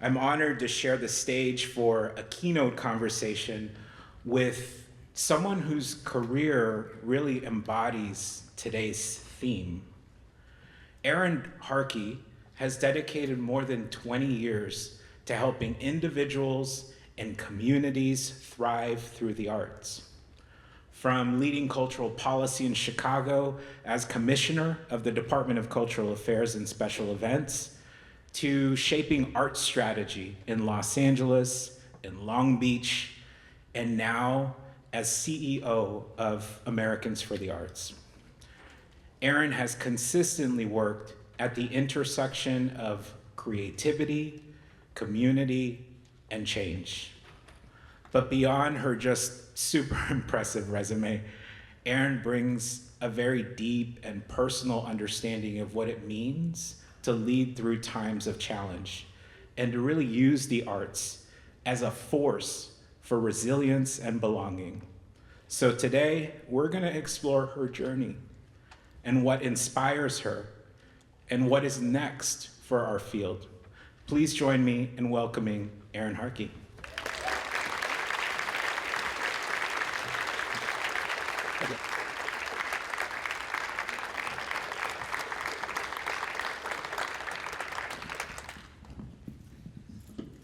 I'm honored to share the stage for a keynote conversation with someone whose career really embodies today's theme. Erin Harkey has dedicated more than 20 years to helping individuals and communities thrive through the arts. From leading cultural policy in Chicago as commissioner of the Department of Cultural Affairs and Special Events, to shaping art strategy in Los Angeles, in Long Beach, and now as CEO of Americans for the Arts. Erin has consistently worked at the intersection of creativity, community, and change. But beyond her just super impressive resume, Erin brings a very deep and personal understanding of what it means to lead through times of challenge and to really use the arts as a force for resilience and belonging. So today, we're gonna explore her journey and what inspires her and what is next for our field. Please join me in welcoming Erin Harkey.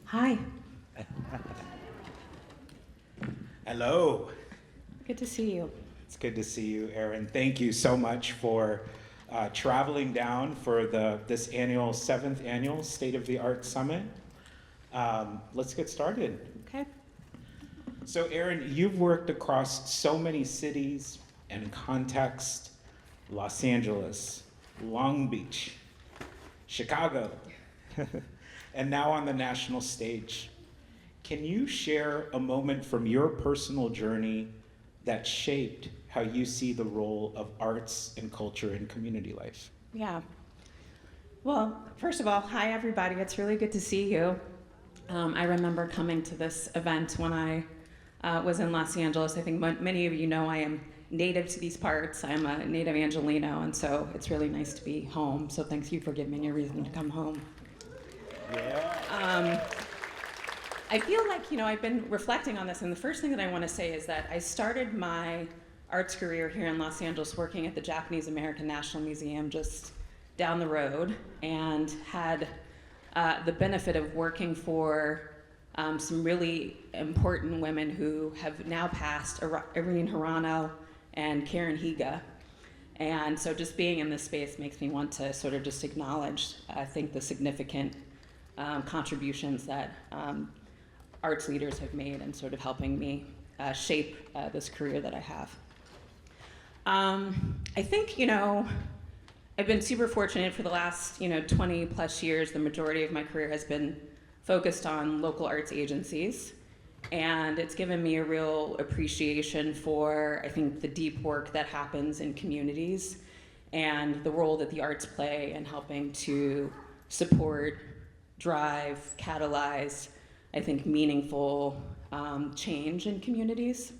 Hi. Hello. Good to see you. It's good to see you, Erin. Thank you so much for traveling down for this seventh annual State of the Art Summit. Let's get started. Okay. So Erin, you've worked across so many cities and contexts: Los Angeles, Long Beach, Chicago, and now on the national stage. Can you share a moment from your personal journey that shaped how you see the role of arts and culture in community life? Yeah. Well, first of all, hi everybody. It's really good to see you. I remember coming to this event when I was in Los Angeles. I think many of you know I am native to these parts. I'm a native Angelino, and so it's really nice to be home. So thanks you for giving me a reason to come home. Yeah. I feel like, I've been reflecting on this, and the first thing that I want to say is that I started my arts career here in Los Angeles working at the Japanese American National Museum just down the road, and had the benefit of working for some really important women who have now passed, Erin Harkey and Karen Higa. And so just being in this space makes me want to sort of just acknowledge, I think, the significant contributions that arts leaders have made in sort of helping me shape this career that I have. I think, I've been super fortunate for the last, 20 plus years. The majority of my career has been focused on local arts agencies. And it's given me a real appreciation for, I think, the deep work that happens in communities and the role that the arts play in helping to support, drive, catalyze, I think, meaningful change in communities.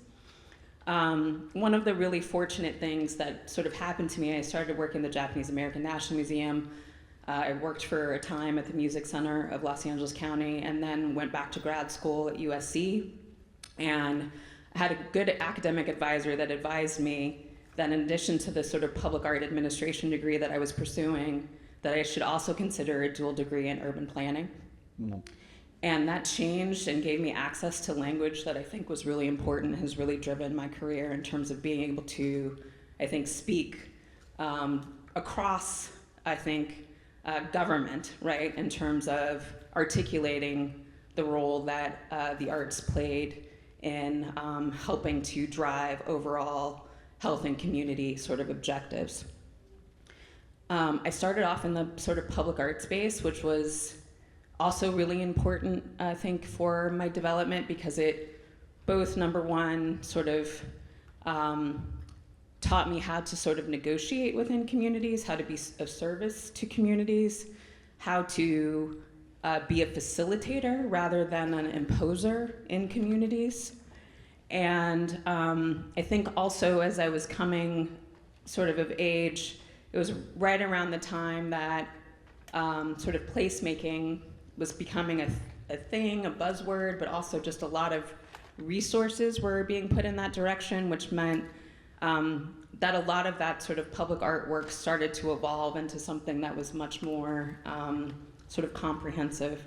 One of the really fortunate things that sort of happened to me, I started working at the Japanese American National Museum. I worked for a time at the Music Center of Los Angeles County, and then went back to grad school at USC. And I had a good academic advisor that advised me that in addition to the sort of public art administration degree that I was pursuing, that I should also consider a dual degree in urban planning. Mm-hmm. And that changed and gave me access to language that I think was really important and has really driven my career in terms of being able to, I think, speak across, I think, government, right, in terms of articulating the role that the arts played in helping to drive overall health and community sort of objectives. I started off in the sort of public art space, which was also really important, I think, for my development, because it both, number one, sort of taught me how to sort of negotiate within communities, how to be of service to communities, how to be a facilitator rather than an imposer in communities. And I think also as I was coming sort of age, it was right around the time that sort of placemaking was becoming a thing, a buzzword, but also just a lot of resources were being put in that direction, which meant that a lot of that sort of public artwork started to evolve into something that was much more sort of comprehensive,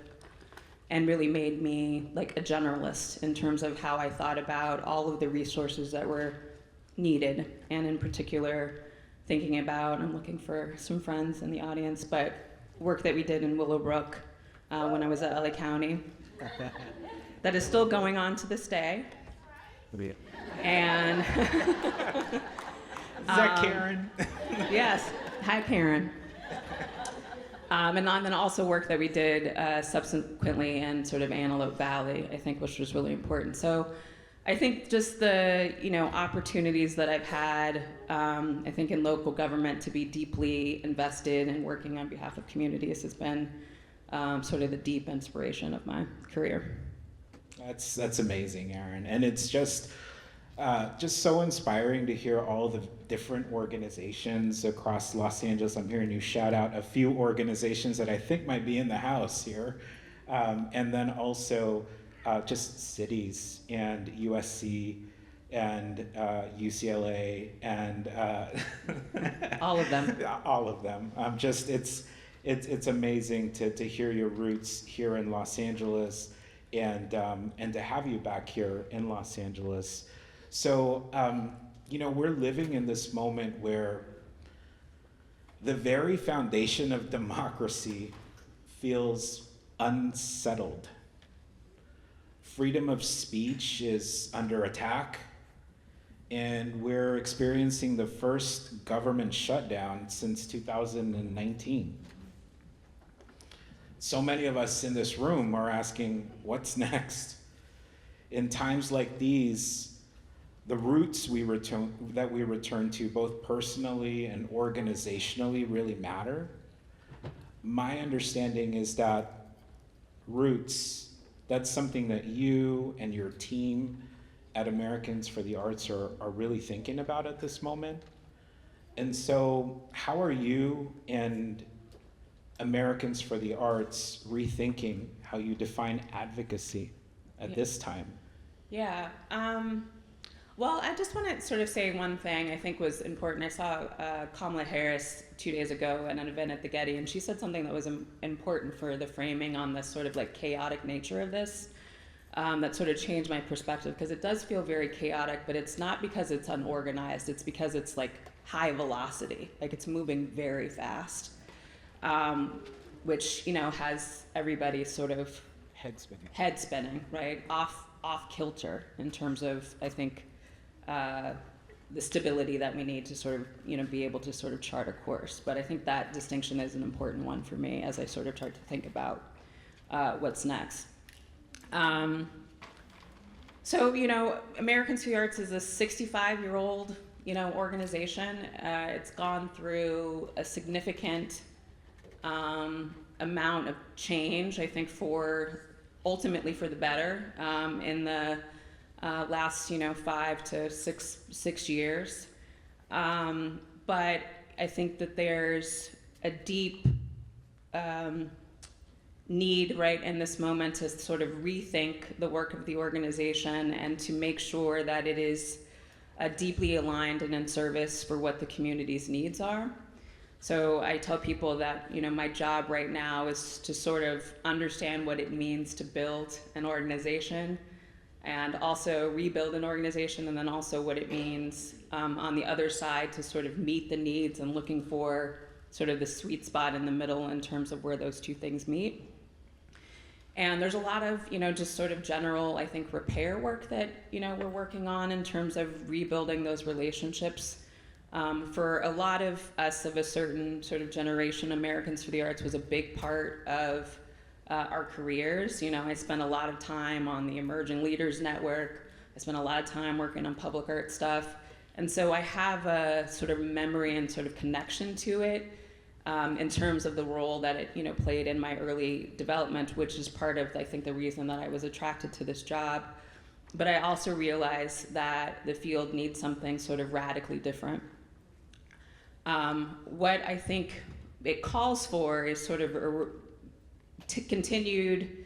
and really made me like a generalist in terms of how I thought about all of the resources that were needed, and in particular thinking about, I'm looking for some friends in the audience, but work that we did in Willowbrook when I was at LA County that is still going on to this day. And is that Karen? Yes, hi Karen. And then also work that we did subsequently in sort of Antelope Valley, I think, which was really important. So I think just the opportunities that I've had, I think in local government to be deeply invested in working on behalf of communities has been sort of the deep inspiration of my career. That's amazing, Erin, and it's just so inspiring to hear all the different organizations across Los Angeles. I'm hearing you shout out a few organizations that I think might be in the house here, and then also just cities and USC and UCLA and all of them. All of them. Just it's amazing to hear your roots here in Los Angeles, and to have you back here in Los Angeles. So, we're living in this moment where the very foundation of democracy feels unsettled. Freedom of speech is under attack, and we're experiencing the first government shutdown since 2019. So many of us in this room are asking, what's next? In times like these, the roots that we return to, both personally and organizationally, really matter. My understanding is that roots, that's something that you and your team at Americans for the Arts are really thinking about at this moment. And so how are you and Americans for the Arts rethinking how you define advocacy at this time? Yeah. Well, I just want to sort of say one thing I think was important. I saw Kamala Harris 2 days ago at an event at the Getty, and she said something that was important for the framing on this sort of like chaotic nature of this, that sort of changed my perspective, because it does feel very chaotic, but it's not because it's unorganized, it's because it's like high velocity, like it's moving very fast, which, has everybody sort of head spinning, right? Off kilter in terms of, I think, the stability that we need to sort of, be able to sort of chart a course. But I think that distinction is an important one for me as I sort of start to think about what's next. So, Americans for the Arts is a 65-year-old, organization. It's gone through a significant amount of change, I think, ultimately for the better in the last 5 to 6 years, but I think that there's a deep need right in this moment to sort of rethink the work of the organization and to make sure that it is deeply aligned and in service for what the community's needs are. So I tell people that my job right now is to sort of understand what it means to build an organization, and also rebuild an organization, and then also what it means on the other side to sort of meet the needs and looking for sort of the sweet spot in the middle in terms of where those two things meet. And there's a lot of, just sort of general, I think, repair work that, we're working on in terms of rebuilding those relationships. For a lot of us of a certain sort of generation, Americans for the Arts was a big part of our careers. I spent a lot of time on the Emerging Leaders Network. I spent a lot of time working on public art stuff. And so I have a sort of memory and sort of connection to it in terms of the role that it played in my early development, which is part of, I think, the reason that I was attracted to this job. But I also realized that the field needs something sort of radically different. What I think it calls for is sort of continued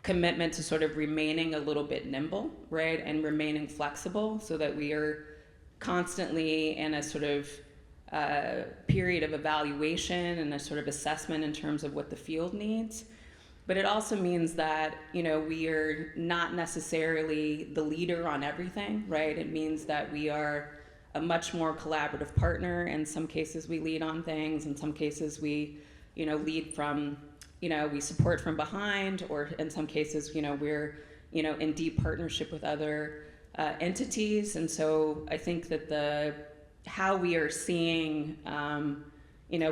commitment to sort of remaining a little bit nimble, right, and remaining flexible so that we are constantly in a sort of period of evaluation and a sort of assessment in terms of what the field needs. But it also means that, we are not necessarily the leader on everything, right? It means that we are a much more collaborative partner. In some cases we lead on things, in some cases we, lead from, we support from behind, or in some cases, we're, in deep partnership with other entities. And so I think that how we are seeing,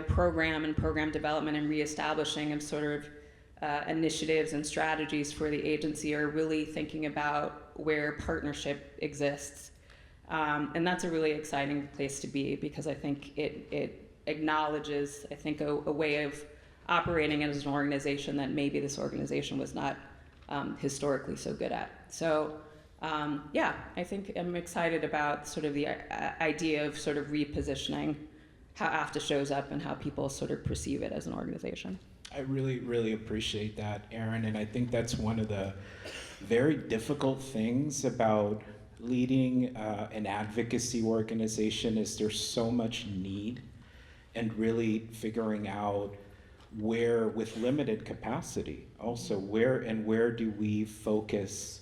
program and program development and reestablishing of sort of initiatives and strategies for the agency are really thinking about where partnership exists. And that's a really exciting place to be, because I think it acknowledges, I think, a way of operating as an organization that maybe this organization was not historically so good at. So I think I'm excited about sort of the idea of sort of repositioning how AFTA shows up and how people sort of perceive it as an organization. I really, really appreciate that, Erin, and I think that's one of the very difficult things about leading an advocacy organization is there's so much need, and really figuring out where, with limited capacity, also where do we focus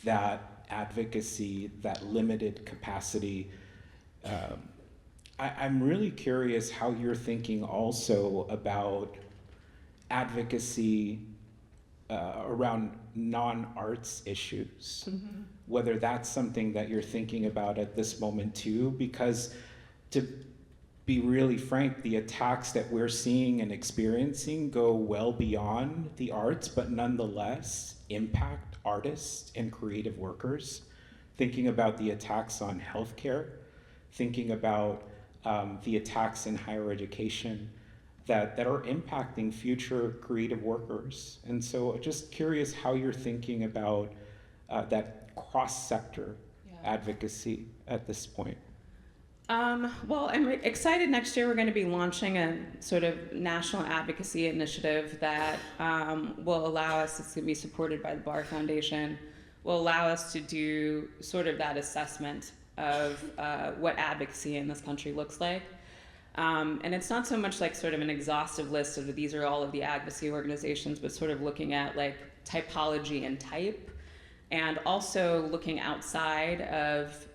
that advocacy, that limited capacity. I'm really curious how you're thinking also about advocacy around non-arts issues, mm-hmm. whether that's something that you're thinking about at this moment too, because to be really frank, the attacks that we're seeing and experiencing go well beyond the arts, but nonetheless impact artists and creative workers. Thinking about the attacks on healthcare, thinking about the attacks in higher education, that are impacting future creative workers. And so just curious how you're thinking about that cross-sector advocacy at this point. Well, I'm excited. Next year we're going to be launching a sort of national advocacy initiative that will allow us, it's going to be supported by the Bar Foundation, will allow us to do sort of that assessment of what advocacy in this country looks like. And it's not so much like sort of an exhaustive list of these are all of the advocacy organizations, but sort of looking at like typology and type, and also looking outside of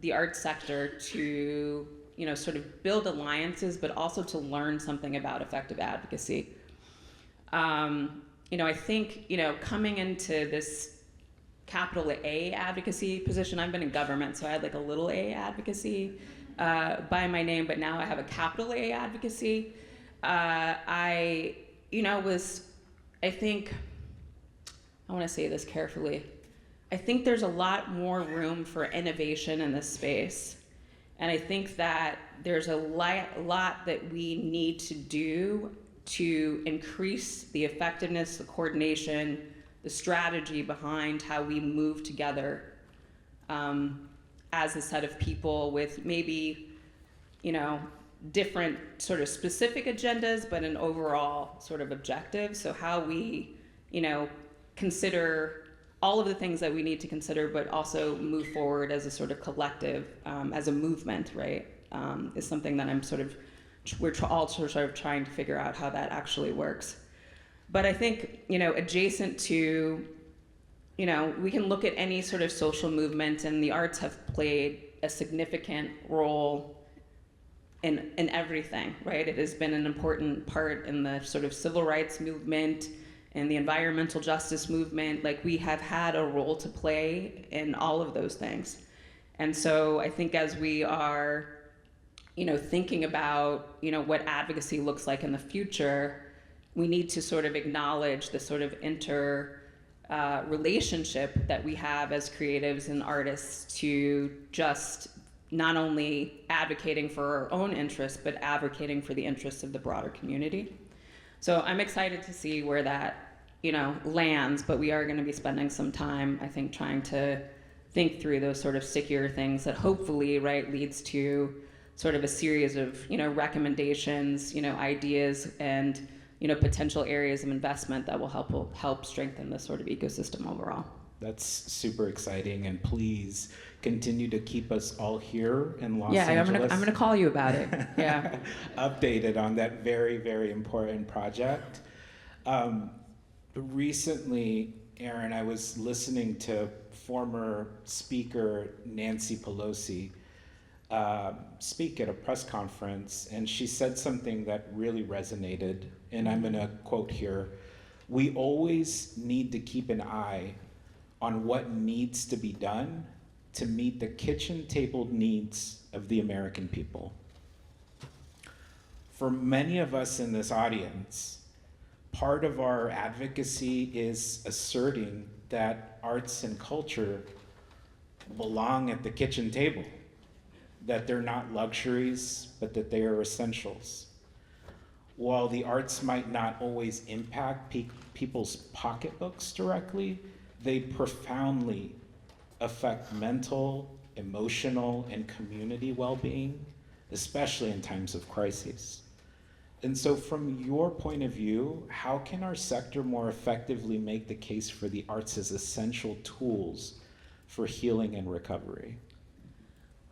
the arts sector to, sort of build alliances, but also to learn something about effective advocacy. I think, coming into this capital A advocacy position, I've been in government, so I had like a little a advocacy by my name, but now I have a capital A advocacy. I think, I want to say this carefully, I think there's a lot more room for innovation in this space. And I think that there's a lot that we need to do to increase the effectiveness, the coordination, the strategy behind how we move together as a set of people with maybe, different sort of specific agendas, but an overall sort of objective. So how we, consider all of the things that we need to consider, but also move forward as a sort of collective, as a movement, right, is something that we're all sort of trying to figure out how that actually works. But I think, adjacent to, we can look at any sort of social movement, and the arts have played a significant role in everything, right? It has been an important part in the sort of civil rights movement, in the environmental justice movement. Like, we have had a role to play in all of those things. And so I think as we are, thinking about, what advocacy looks like in the future, we need to sort of acknowledge the sort of relationship that we have as creatives and artists to just not only advocating for our own interests, but advocating for the interests of the broader community. So I'm excited to see where that, lands, but we are going to be spending some time, I think, trying to think through those sort of stickier things that hopefully, right, leads to sort of a series of, recommendations, ideas, and potential areas of investment that will help strengthen this sort of ecosystem overall. That's super exciting, and please continue to keep us all here in Los Yeah, Angeles. I'm gonna call you about it. Yeah. Updated on that very, very important project. Recently, Erin, I was listening to former Speaker Nancy Pelosi speak at a press conference, and she said something that really resonated, and I'm gonna quote here: "We always need to keep an eye on what needs to be done to meet the kitchen table needs of the American people." For many of us in this audience, part of our advocacy is asserting that arts and culture belong at the kitchen table, that they're not luxuries, but that they are essentials. While the arts might not always impact people's pocketbooks directly, they profoundly affect mental, emotional, and community well-being, especially in times of crises. And so from your point of view, how can our sector more effectively make the case for the arts as essential tools for healing and recovery?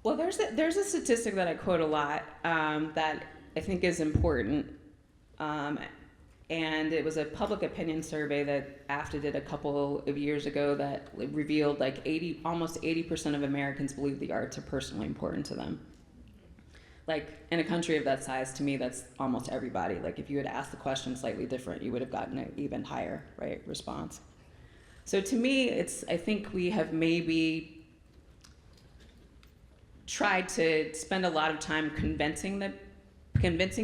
Well, there's a statistic that I quote a lot that I think is important. And it was a public opinion survey that AFTA did a couple of years ago that revealed almost 80% of Americans believe the arts are personally important to them. Like, in a country of that size, to me, that's almost everybody. Like, if you had asked the question slightly different, you would have gotten an even higher, right, response. So to me, I think we have maybe tried to spend a lot of time convincing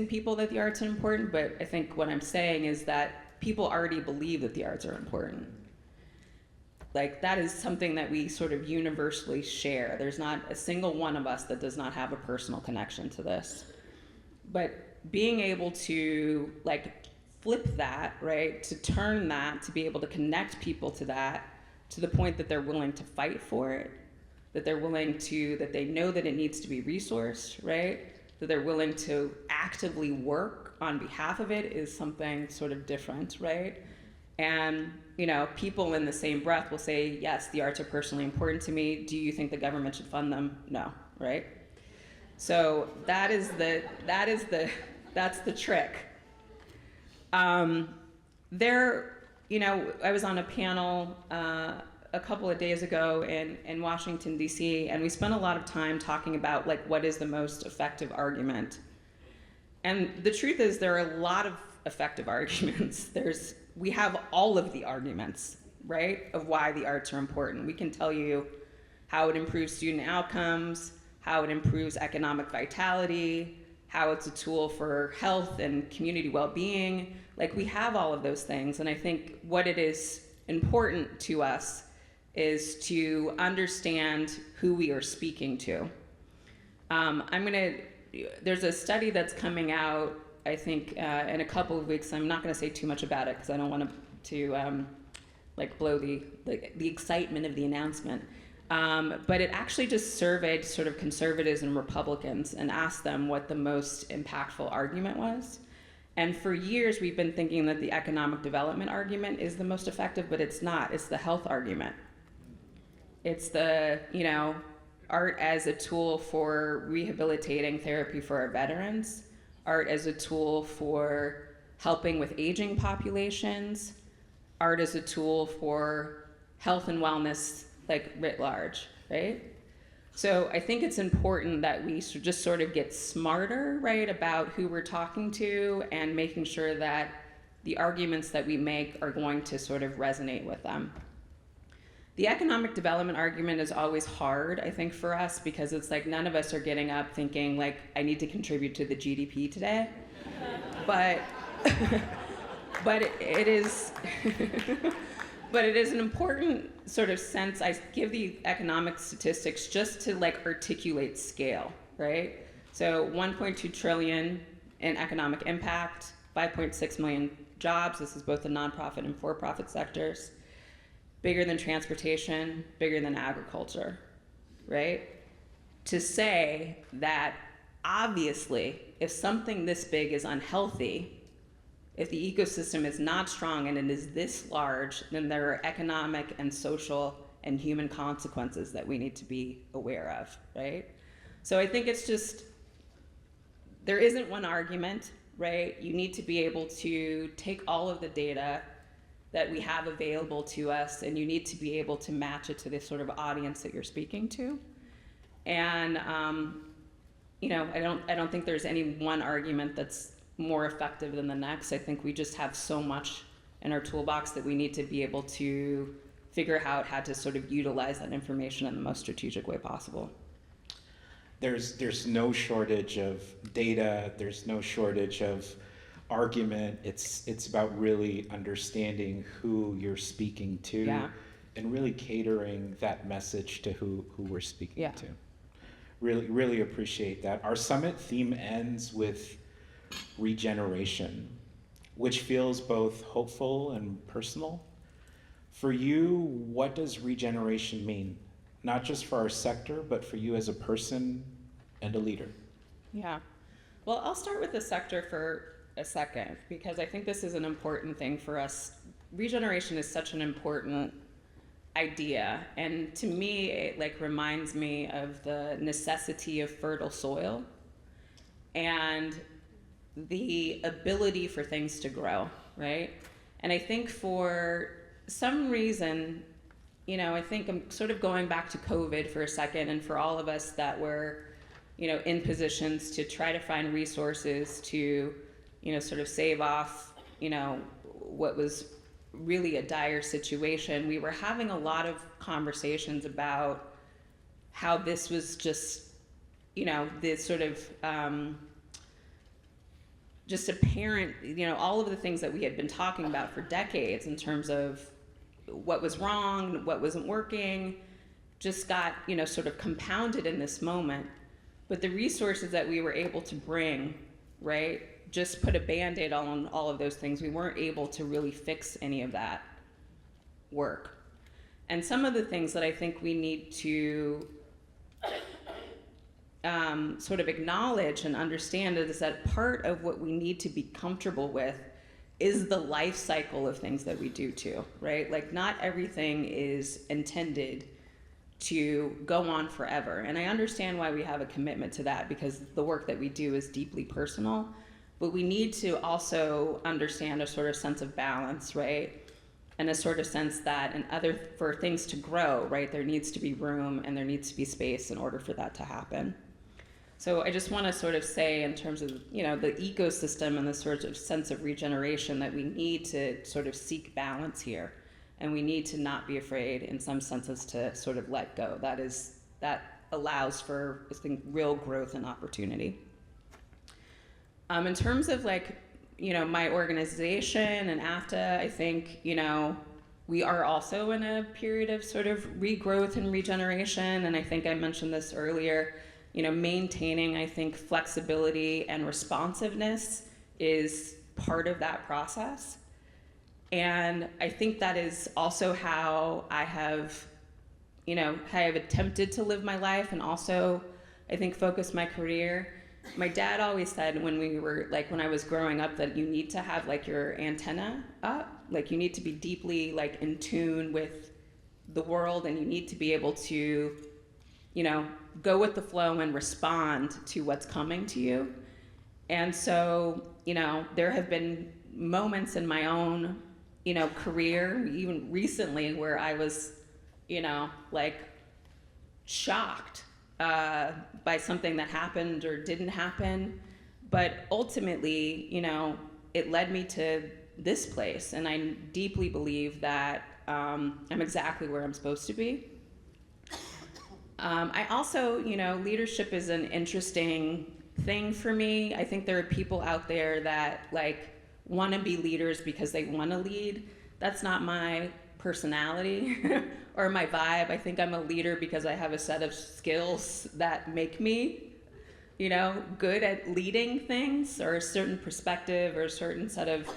people that the arts are important, but I think what I'm saying is that people already believe that the arts are important. Like, that is something that we sort of universally share. There's not a single one of us that does not have a personal connection to this. But being able to flip that, right, to turn that, to be able to connect people to that, to the point that they're willing to fight for it, that they know that it needs to be resourced, right? That they're willing to actively work on behalf of it is something sort of different, right? And, people in the same breath will say, yes, the arts are personally important to me. Do you think the government should fund them? No, right? So that's the trick. I was on a panel a couple of days ago in Washington, D.C., and we spent a lot of time talking about what is the most effective argument. And the truth is there are a lot of effective arguments. We have all of the arguments, right, of why the arts are important. We can tell you how it improves student outcomes, how it improves economic vitality, how it's a tool for health and community well-being. We have all of those things, and I think what it is important to us is to understand who we are speaking to. There's a study that's coming out, I think, in a couple of weeks. I'm not going to say too much about it because I don't want to blow the excitement of the announcement. But it actually just surveyed sort of conservatives and Republicans and asked them what the most impactful argument was. And for years, we've been thinking that the economic development argument is the most effective, but it's not. It's the health argument. It's the, art as a tool for rehabilitating therapy for our veterans, art as a tool for helping with aging populations, art as a tool for health and wellness, writ large, right? So I think it's important that we just sort of get smarter, right, about who we're talking to and making sure that the arguments that we make are going to sort of resonate with them. The economic development argument is always hard, I think, for us because it's none of us are getting up thinking I need to contribute to the GDP today. But it is but it is an important sort of sense. I give the economic statistics just to articulate scale, right? So 1.2 trillion in economic impact, 5.6 million jobs. This is both the nonprofit and for-profit sectors. Bigger than transportation, bigger than agriculture, right? To say that obviously if something this big is unhealthy, If the ecosystem is not strong and it is this large, then there are economic and social and human consequences that we need to be aware of, right? So I think it's just, there isn't one argument, right? You need to be able to take all of the data that we have available to us, and you need to be able to match it to the sort of audience that you're speaking to. And you know, I don't think there's any one argument that's more effective than the next. I think we just have so much in our toolbox that we need to be able to figure out how to sort of utilize that information in the most strategic way possible. There's no shortage of data, there's no shortage of argument. It's about really understanding who you're speaking to, Yeah. and really catering that message to who we're speaking Yeah. to. Really appreciate that. Our summit theme ends with regeneration, which feels both hopeful and personal. For you, what does regeneration mean? Not just for our sector, but for you as a person and a leader. Yeah. Well, I'll start with the sector for a second, because I think this is an important thing for us. Regeneration is such an important idea, and to me, it like reminds me of the necessity of fertile soil and the ability for things to grow, right? And I think for some reason, you know, I think I'm sort of going back to COVID for a second, and for all of us that were, you know, in positions to try to find resources to, you know, sort of save off, you know, what was really a dire situation. We were having a lot of conversations about how this was just, you know, this sort of just apparent, you know, all of the things that we had been talking about for decades in terms of what was wrong, what wasn't working, just got, you know, sort of compounded in this moment. But the resources that we were able to bring, right, just put a Band-Aid on all of those things. We weren't able to really fix any of that work. And some of the things that I think we need to sort of acknowledge and understand is that part of what we need to be comfortable with is the life cycle of things that we do too, right? Like, not everything is intended to go on forever. And I understand why we have a commitment to that, because the work that we do is deeply personal. But we need to also understand a sort of sense of balance, right? And a sort of sense that for things to grow, right, there needs to be room and there needs to be space in order for that to happen. So I just want to sort of say, in terms of, you know, the ecosystem and the sort of sense of regeneration, that we need to sort of seek balance here. And we need to not be afraid, in some senses, to sort of let go. That allows for, I think, real growth and opportunity. In terms of, like, you know, my organization and AFTA, I think, you know, we are also in a period of sort of regrowth and regeneration. And I think I mentioned this earlier, you know, maintaining, I think, flexibility and responsiveness is part of that process. And I think that is also how I have, you know, attempted to live my life, and also, I think, focus my career. My dad always said when I was growing up, that you need to have, like, your antenna up, like, you need to be deeply, like, in tune with the world, and you need to be able to, you know, go with the flow and respond to what's coming to you. And so, you know, there have been moments in my own, you know, career, even recently, where I was, you know, like, shocked by something that happened or didn't happen. But ultimately, you know, it led me to this place. And I deeply believe that I'm exactly where I'm supposed to be. I also, you know, leadership is an interesting thing for me. I think there are people out there that, like, want to be leaders because they want to lead. That's not my personality or my vibe. I think I'm a leader because I have a set of skills that make me, you know, good at leading things, or a certain perspective or a certain set of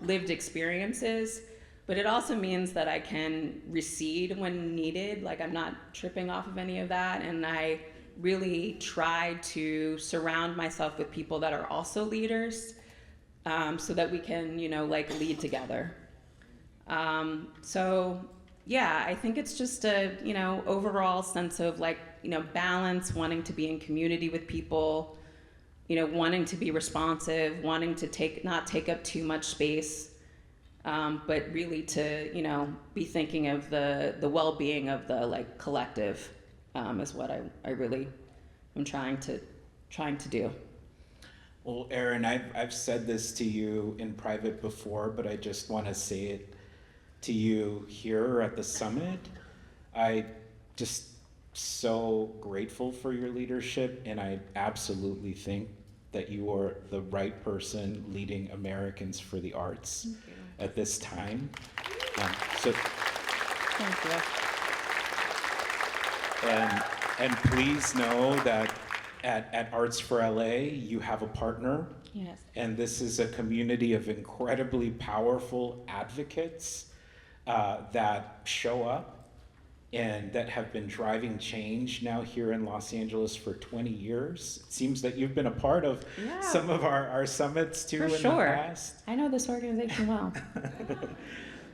lived experiences. But it also means that I can recede when needed. Like, I'm not tripping off of any of that. And I really try to surround myself with people that are also leaders. so that we can, like lead together. So yeah, I think it's just a, overall sense of like, balance, wanting to be in community with people, wanting to be responsive, wanting to not take up too much space, but really to, be thinking of the well-being of the like collective, is what I really am trying to do. Well, Erin, I've said this to you in private before, but I just want to say it to you here at the summit. I just so grateful for your leadership, and I absolutely think that you are the right person leading Americans for the Arts at this time. So Thank you. and please know that at Arts for LA, you have a partner. Yes. And this is a community of incredibly powerful advocates that show up and that have been driving change now here in Los Angeles for 20 years. It seems that you've been a part of some of our summits too in the past. I know this organization well.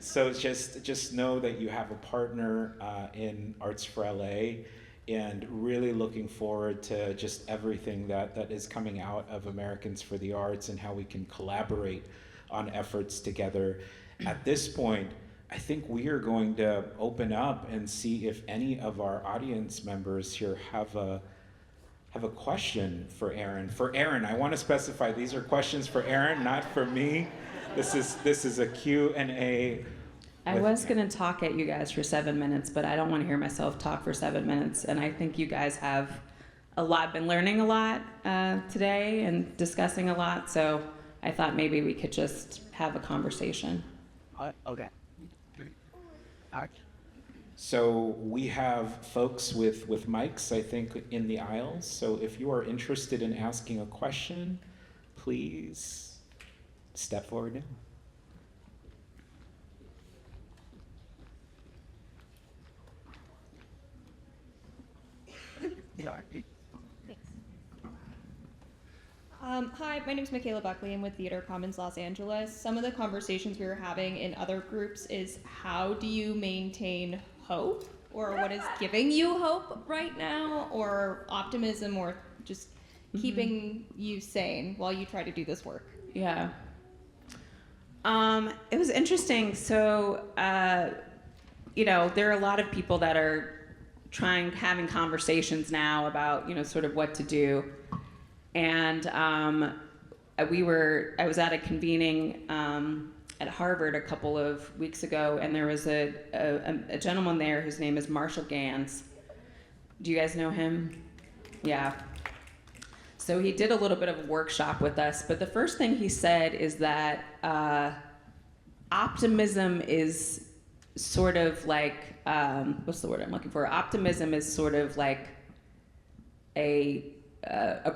So just know that you have a partner in Arts for LA, and really looking forward to just everything that is coming out of Americans for the Arts and how we can collaborate on efforts together. At this point, I think we are going to open up and see if any of our audience members here have a question for Erin. For Erin, I want to specify these are questions for Erin, not for me. This is a Q&A. I was going to talk at you guys for 7 minutes, but I don't want to hear myself talk for 7 minutes. And I think you guys have been learning a lot today and discussing a lot. So I thought maybe we could just have a conversation. Okay. All right. So we have folks with mics, I think, in the aisles. So if you are interested in asking a question, please step forward now. Hi, my name is Michaela Buckley. I'm with Theater Commons Los Angeles. Some of the conversations we were having in other groups is how do you maintain hope, or what is giving you hope right now, or optimism, or just keeping you sane while you try to do this work? Yeah. It was interesting. So, there are a lot of people that are having conversations now about, sort of what to do. And I was at a convening at Harvard a couple of weeks ago, and there was a gentleman there whose name is Marshall Gans. Do you guys know him? Yeah. So he did a little bit of a workshop with us, but the first thing he said is that optimism is sort of like, what's the word I'm looking for? Optimism is sort of like a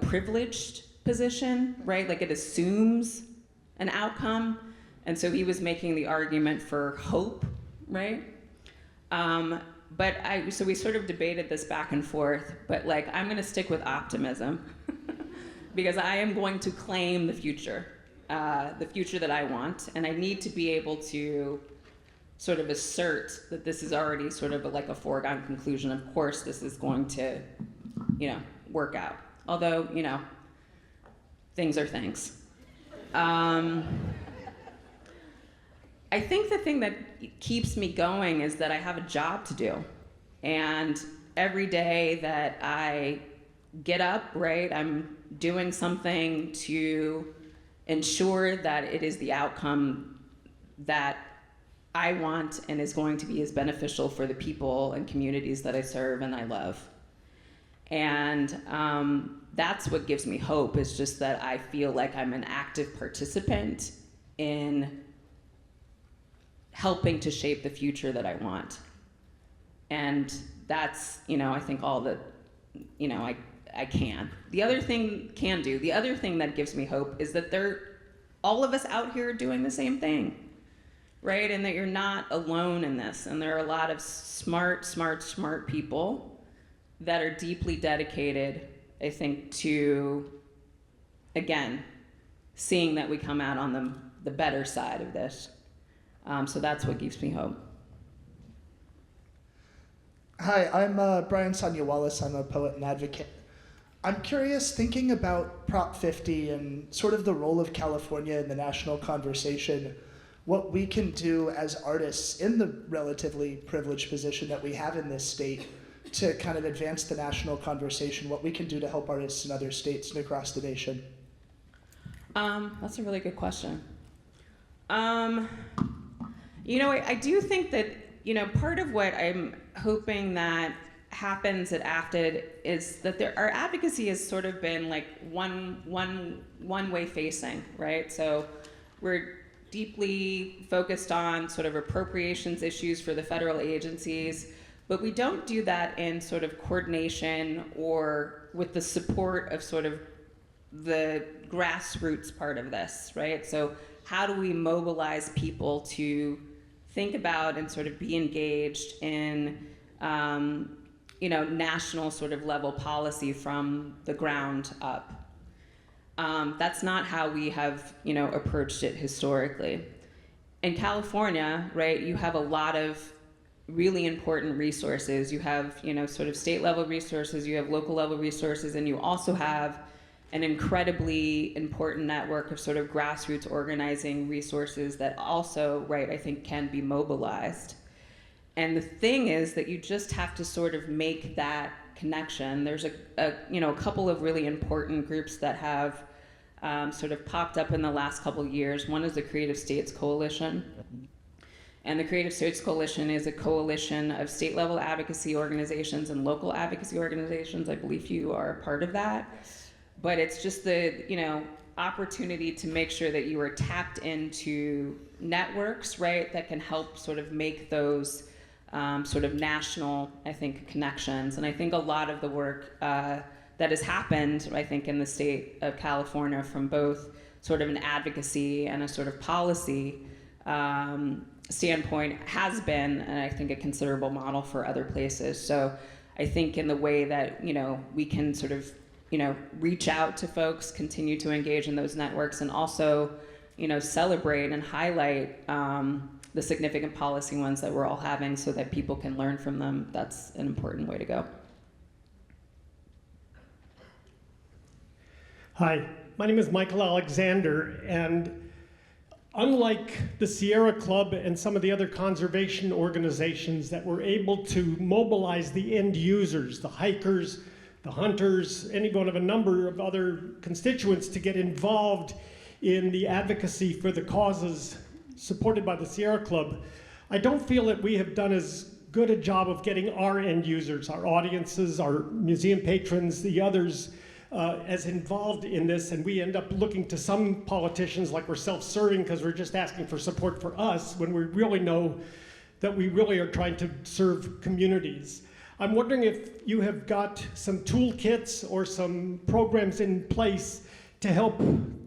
privileged position, right? Like it assumes an outcome. And so he was making the argument for hope, right? So we sort of debated this back and forth, but like, I'm gonna stick with optimism because I am going to claim the future that I want. And I need to be able to sort of assert that this is already sort of like a foregone conclusion. Of course, this is going to, work out. Although, things are things. I think the thing that keeps me going is that I have a job to do. And every day that I get up, right, I'm doing something to ensure that it is the outcome that I want and is going to be as beneficial for the people and communities that I serve and I love. And that's what gives me hope, is just that I feel like I'm an active participant in helping to shape the future that I want. And that's, I think all that, I can. The other thing that gives me hope is that all of us out here are doing the same thing, right? And that you're not alone in this. And there are a lot of smart people that are deeply dedicated, I think, to, again, seeing that we come out on the better side of this. So that's what gives me hope. Hi, I'm Brian Sonia Wallace. I'm a poet and advocate. I'm curious, thinking about Prop 50 and sort of the role of California in the national conversation, what we can do as artists in the relatively privileged position that we have in this state to kind of advance the national conversation, what we can do to help artists in other states and across the nation. That's a really good question. I do think that, part of what I'm hoping that happens at AFTID is that our advocacy has sort of been like one way facing, right? So we're deeply focused on sort of appropriations issues for the federal agencies, but we don't do that in sort of coordination or with the support of sort of the grassroots part of this, right? So how do we mobilize people to think about and sort of be engaged in national sort of level policy from the ground up? That's not how we have, approached it historically. In California, right, you have a lot of really important resources. You have, sort of state level resources, you have local level resources, and you also have an incredibly important network of sort of grassroots organizing resources that also, right, I think can be mobilized. And the thing is that you just have to sort of make that connection. There's a couple of really important groups that have sort of popped up in the last couple of years. One is the Creative States Coalition. And the Creative States Coalition is a coalition of state level advocacy organizations and local advocacy organizations. I believe you are a part of that. But it's just the, opportunity to make sure that you are tapped into networks, right, that can help sort of make those sort of national, I think, connections. And I think a lot of the work that has happened, I think, in the state of California from both sort of an advocacy and a sort of policy standpoint has been, and I think, a considerable model for other places. So I think in the way that, we can sort of, reach out to folks, continue to engage in those networks, and also, celebrate and highlight the significant policy ones that we're all having so that people can learn from them. That's an important way to go. Hi, my name is Michael Alexander, and unlike the Sierra Club and some of the other conservation organizations that were able to mobilize the end users, the hikers, the hunters, any one of a number of other constituents to get involved in the advocacy for the causes supported by the Sierra Club, I don't feel that we have done as good a job of getting our end users, our audiences, our museum patrons, the others, as involved in this, and we end up looking to some politicians like we're self-serving because we're just asking for support for us when we really know that we really are trying to serve communities. I'm wondering if you have got some toolkits or some programs in place to help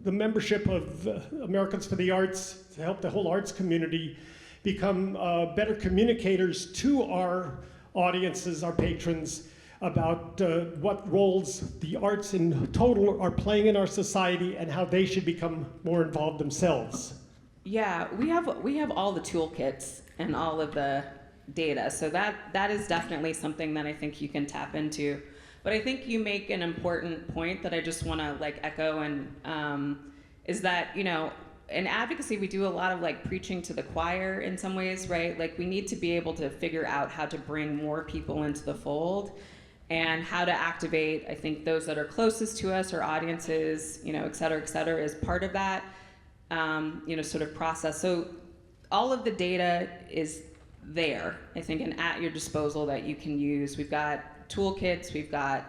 the membership of Americans for the Arts, to help the whole arts community become better communicators to our audiences, our patrons, about what roles the arts in total are playing in our society and how they should become more involved themselves. Yeah, we have all the toolkits and all of the data, so that is definitely something that I think you can tap into. But I think you make an important point that I just want to echo, and is that in advocacy we do a lot of preaching to the choir in some ways, right? We need to be able to figure out how to bring more people into the fold and how to activate, I think, those that are closest to us, our audiences, et cetera, is part of that, sort of process. So all of the data is there, I think, and at your disposal that you can use. We've got toolkits, we've got,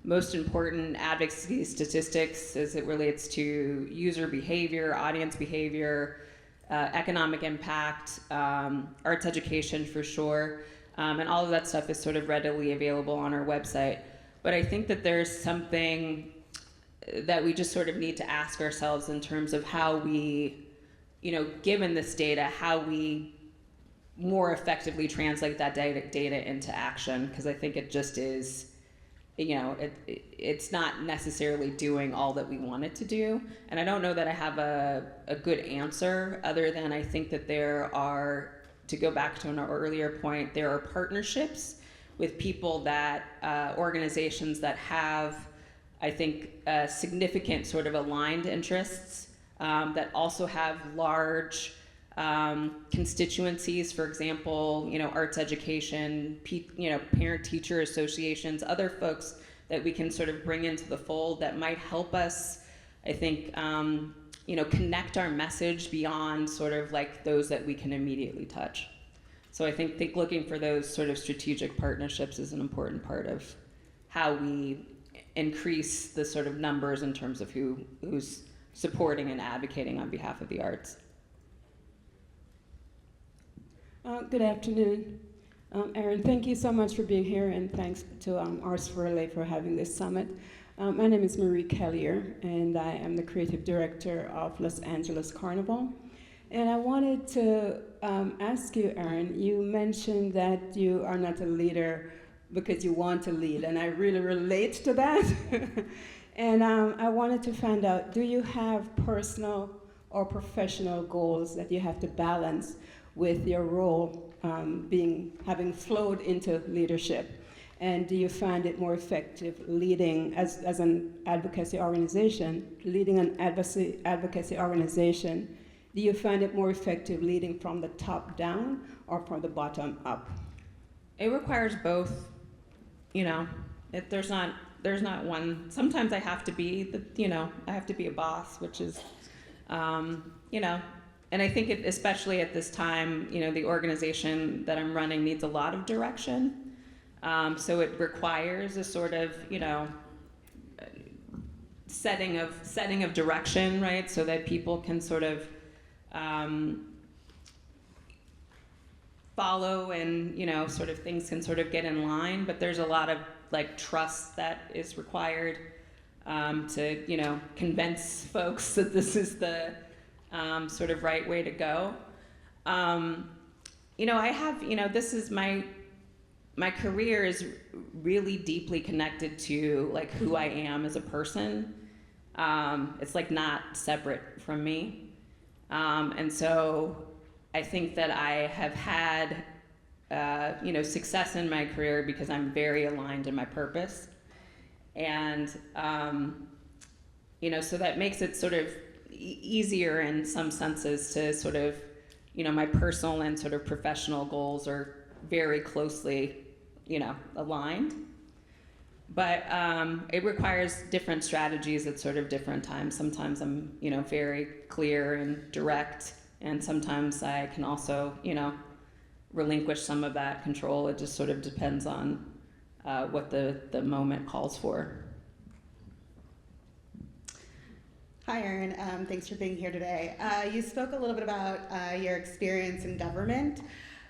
most important advocacy statistics as it relates to user behavior, audience behavior, economic impact, arts education for sure, and all of that stuff is sort of readily available on our website. But I think that there's something that we just sort of need to ask ourselves in terms of how we, given this data, how we more effectively translate that data into action, because I think it just is, it's not necessarily doing all that we want it to do. And I don't know that I have a good answer, other than I think that there are, to go back to an earlier point, there are partnerships with people that, organizations that have, I think, significant sort of aligned interests, that also have large constituencies. For example, arts education, parent-teacher associations, other folks that we can sort of bring into the fold that might help us, I think, connect our message beyond sort of like those that we can immediately touch. So I think looking for those sort of strategic partnerships is an important part of how we increase the sort of numbers in terms of who's supporting and advocating on behalf of the arts. Good afternoon. Erin, thank you so much for being here, and thanks to Arts for LA for having this summit. My name is Marie Kellier, and I am the creative director of Los Angeles Carnival. And I wanted to ask you, Erin, you mentioned that you are not a leader because you want to lead, and I really relate to that. And I wanted to find out, do you have personal or professional goals that you have to balance with your role having flowed into leadership? And do you find it more effective leading as an advocacy organization, leading an advocacy organization? Do you find it more effective leading from the top down or from the bottom up? It requires both. There's not one. Sometimes I have to be I have to be a boss, which is, and I think especially at this time, the organization that I'm running needs a lot of direction. So it requires a sort of, setting of direction, right? So that people can sort of follow, and sort of things can sort of get in line. But there's a lot of like trust that is required to convince folks that this is the sort of right way to go. I have, this is my career is really deeply connected to like who I am as a person. It's like not separate from me. And so I think that I have had, success in my career because I'm very aligned in my purpose. And, so that makes it sort of easier in some senses to sort of, my personal and sort of professional goals are very closely, aligned. But it requires different strategies at sort of different times. Sometimes I'm, very clear and direct, and sometimes I can also, relinquish some of that control. It just sort of depends on what the moment calls for. Hi, Erin. Thanks for being here today. You spoke a little bit about your experience in government.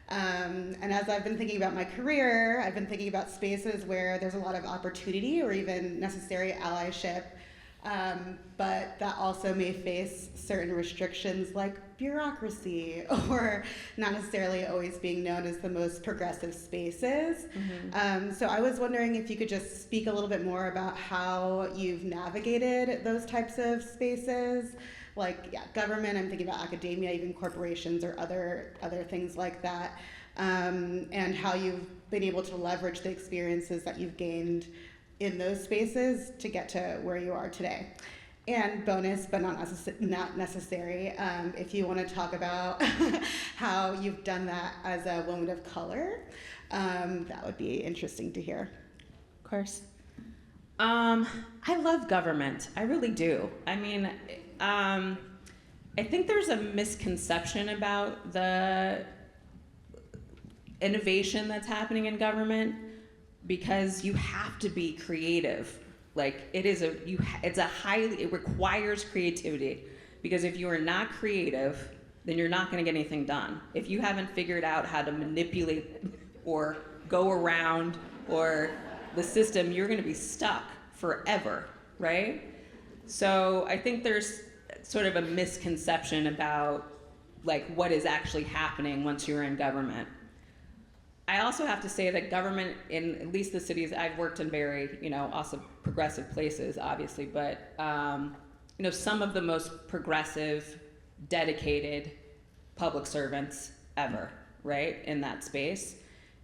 And as I've been thinking about my career, I've been thinking about spaces where there's a lot of opportunity or even necessary allyship, but that also may face certain restrictions like bureaucracy or not necessarily always being known as the most progressive spaces. Mm-hmm. So I was wondering if you could just speak a little bit more about how you've navigated those types of spaces. Like, government, I'm thinking about academia, even corporations or other things like that, and how you've been able to leverage the experiences that you've gained in those spaces to get to where you are today. And bonus, but not necessary, if you want to talk about how you've done that as a woman of color, that would be interesting to hear. Of course. I love government. I really do. I mean, I think there's a misconception about the innovation that's happening in government because you have to be creative. Like it requires creativity, because if you are not creative, then you're not going to get anything done. If you haven't figured out how to manipulate or go around or the system, you're going to be stuck forever, right? So I think there's sort of a misconception about like what is actually happening once you're in government. I also have to say that government, in at least the cities I've worked in, very, also progressive places, obviously, but some of the most progressive, dedicated public servants ever, right, in that space.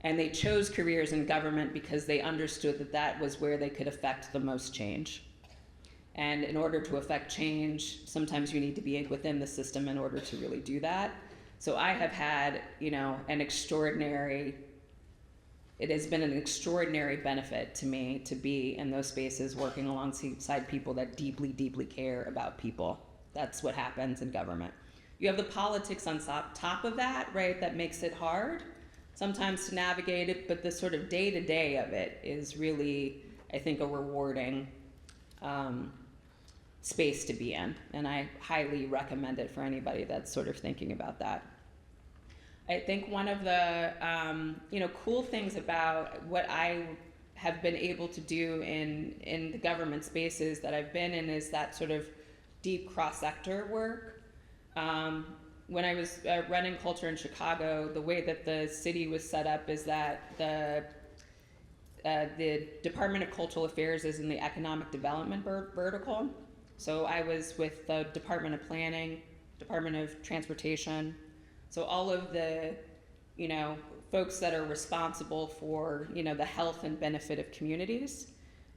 And they chose careers in government because they understood that that was where they could affect the most change. And in order to affect change, sometimes you need to be within the system in order to really do that. So I have had, it has been an extraordinary benefit to me to be in those spaces working alongside people that deeply, deeply care about people. That's what happens in government. You have the politics on top of that, right, that makes it hard sometimes to navigate it, but the sort of day-to-day of it is really, I think, a rewarding space to be in, and I highly recommend it for anybody that's sort of thinking about that. I think one of the cool things about what I have been able to do in the government spaces that I've been in is that sort of deep cross-sector work. When I was running culture in Chicago, the way that the city was set up is that the Department of Cultural Affairs is in the economic development vertical. So I was with the Department of Planning, Department of Transportation. So all of the, folks that are responsible for, the health and benefit of communities.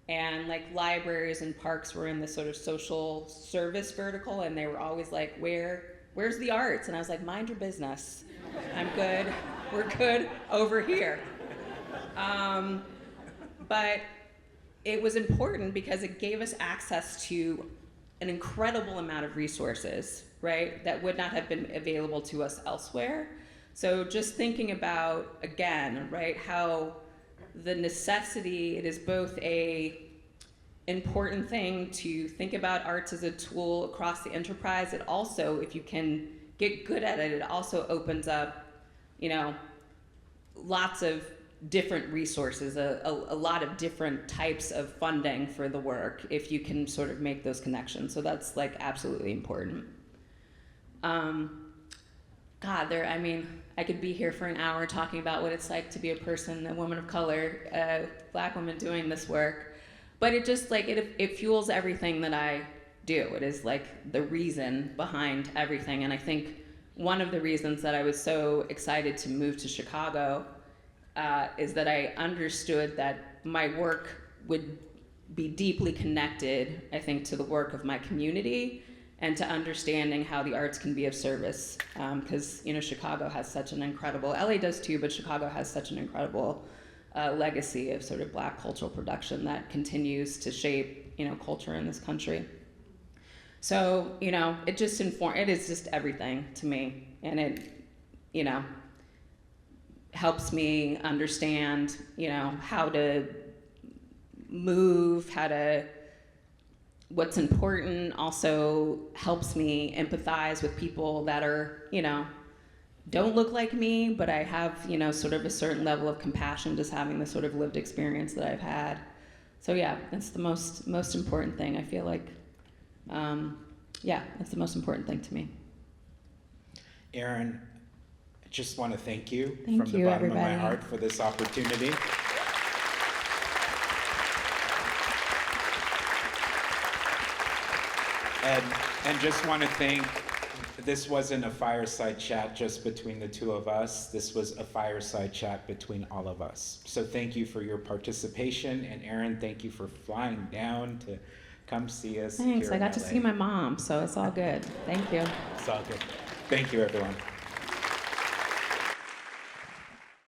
And like libraries and parks were in the sort of social service vertical, and they were always like, where's the arts? And I was like, mind your business. I'm good. We're good over here. But it was important because it gave us access to an incredible amount of resources, right, that would not have been available to us elsewhere. So just thinking about, again, right, how the necessity, it is both a important thing to think about arts as a tool across the enterprise. It also, if you can get good at it, it also opens up, lots of different resources, a lot of different types of funding for the work if you can sort of make those connections. So that's like absolutely important. I could be here for an hour talking about what it's like to be a person, a woman of color, a Black woman doing this work. But it just it fuels everything that I do. It is like the reason behind everything. And I think one of the reasons that I was so excited to move to Chicago is that I understood that my work would be deeply connected, I think, to the work of my community and to understanding how the arts can be of service. Because, Chicago has such an incredible, LA does too, but Chicago has such an incredible legacy of sort of Black cultural production that continues to shape, culture in this country. So, it just it is just everything to me. And it, helps me understand, how to move, what's important, also helps me empathize with people that are, don't look like me, but I have, sort of a certain level of compassion just having the sort of lived experience that I've had. So yeah, that's the most important thing, I feel like. That's the most important thing to me. Erin, I just want to thank you Thank from you, the bottom everybody. of my heart for this opportunity. And just want to thank, this wasn't a fireside chat just between the two of us. This was a fireside chat between all of us. So thank you for your participation. And Erin, thank you for flying down to come see us. Thanks, here I in got to LA. see my mom, so it's all good. Thank you. It's all good. Thank you, everyone.